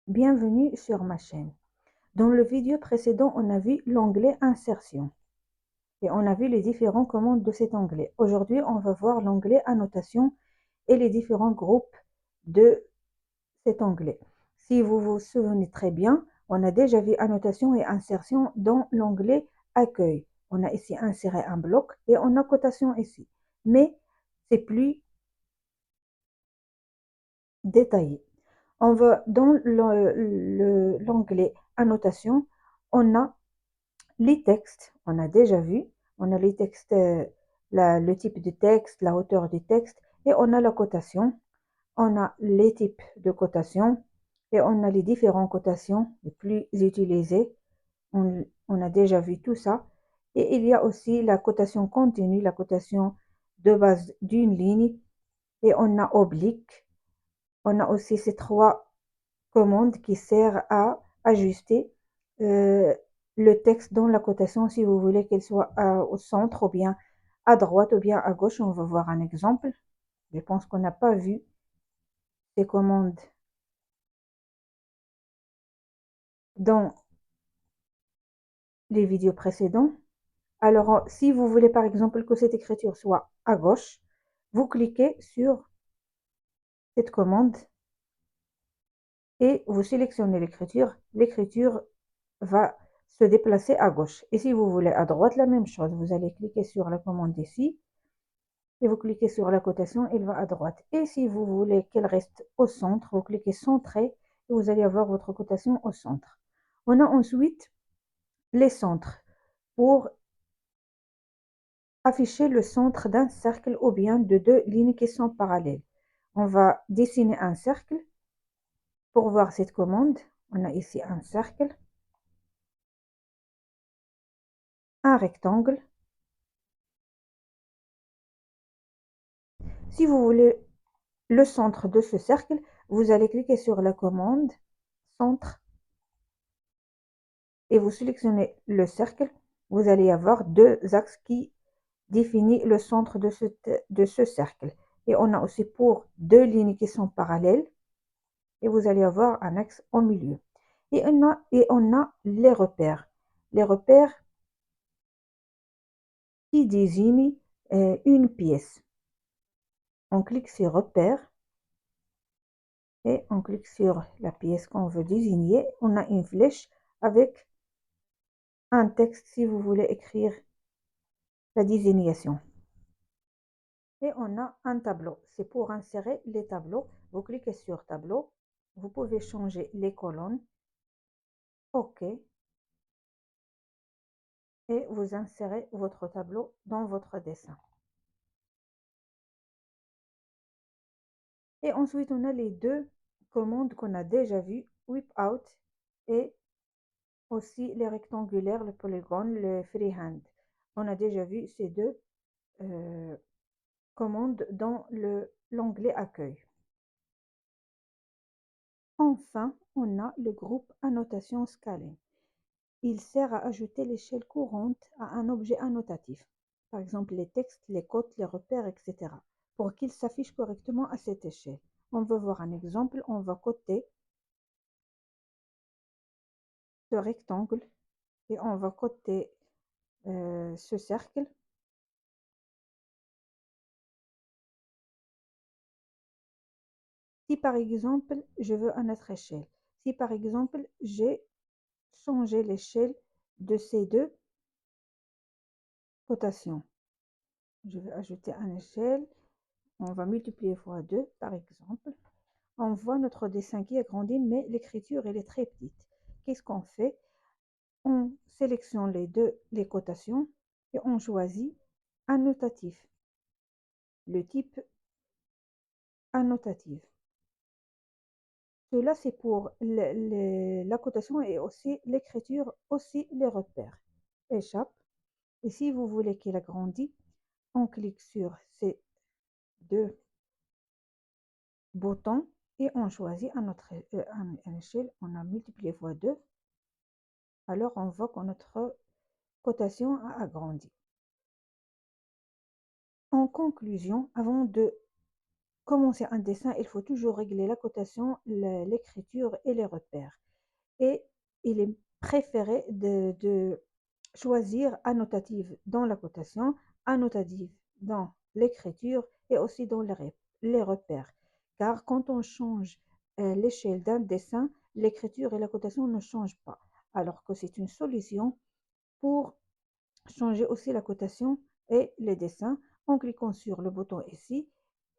Bienvenue sur ma chaîne. Dans le vidéo précédent, on a vu l'onglet Insertion et on a vu les différentes commandes de cet onglet. Aujourd'hui, on va voir l'onglet Annotation et les différents groupes de cet onglet. Si vous vous souvenez très bien, on a déjà vu Annotation et Insertion dans l'onglet Accueil. On a ici inséré un bloc et on a Cotation ici. Mais c'est plus détaillé. On va dans l'onglet Annotation, on a les textes, on a déjà vu. On a les textes, le type de texte, la hauteur du texte, et on a la cotation. On a les types de cotation et on a les différentes cotations les plus utilisées. On a déjà vu tout ça. Et il y a aussi la cotation continue, la cotation de base d'une ligne, et on a oblique. On a aussi ces trois commandes qui servent à ajuster euh, le texte dans la cotation si vous voulez qu'elle soit au centre ou bien à droite ou bien à gauche. On va voir un exemple. Je pense qu'on n'a pas vu ces commandes dans les vidéos précédentes. Alors, si vous voulez par exemple que cette écriture soit à gauche, vous cliquez sur cette commande et vous sélectionnez l'écriture. L'écriture va se déplacer à gauche. Et si vous voulez à droite, la même chose. Vous allez cliquer sur la commande ici et vous cliquez sur la cotation, elle va à droite. Et si vous voulez qu'elle reste au centre, vous cliquez centrer et vous allez avoir votre cotation au centre. On a ensuite les centres pour afficher le centre d'un cercle ou bien de deux lignes qui sont parallèles. On va dessiner un cercle. Pour voir cette commande, on a ici un cercle, un rectangle. Si vous voulez le centre de ce cercle, vous allez cliquer sur la commande centre et vous sélectionnez le cercle. Vous allez avoir deux axes qui définissent le centre de ce cercle. Et on a aussi pour deux lignes qui sont parallèles et vous allez avoir un axe au milieu. Et on a les repères. Les repères qui désignent une pièce. On clique sur repères et on clique sur la pièce qu'on veut désigner. On a une flèche avec un texte si vous voulez écrire la désignation. Et on a un tableau. C'est pour insérer les tableaux. Vous cliquez sur tableau. Vous pouvez changer les colonnes. OK. Et vous insérez votre tableau dans votre dessin. Et ensuite, on a les deux commandes qu'on a déjà vues, whip out et aussi les rectangulaires, le polygone, le freehand. On a déjà vu ces deux commandes dans l'onglet accueil. Enfin, on a le groupe annotation scaling. Il sert à ajouter l'échelle courante à un objet annotatif, par exemple les textes, les cotes, les repères, etc., pour qu'il s'affiche correctement à cette échelle. On veut voir un exemple, on va coter ce rectangle et on va coter ce cercle. Si par exemple, je veux un autre échelle, si par exemple, j'ai changé l'échelle de ces deux cotations, je vais ajouter une échelle, on va multiplier fois 2 par exemple. On voit notre dessin qui est grandi, mais l'écriture elle est très petite. Qu'est-ce qu'on fait? On sélectionne les cotations et on choisit annotatif, le type annotatif. Cela c'est pour la cotation et aussi l'écriture, aussi les repères. Échappe. Et si vous voulez qu'il agrandisse, on clique sur ces deux boutons et on choisit une échelle. On a multiplié fois 2. Alors on voit que notre cotation a agrandi. En conclusion, avant de commencer un dessin, il faut toujours régler la cotation, l'écriture et les repères. Et il est préféré de choisir annotative dans la cotation, annotative dans l'écriture et aussi dans les repères. Car quand on change l'échelle d'un dessin, l'écriture et la cotation ne changent pas. Alors que c'est une solution pour changer aussi la cotation et les dessins en cliquant sur le bouton ici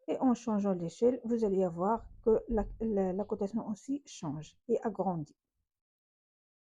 et en changeant l'échelle, vous allez voir que la cotation aussi change et agrandit.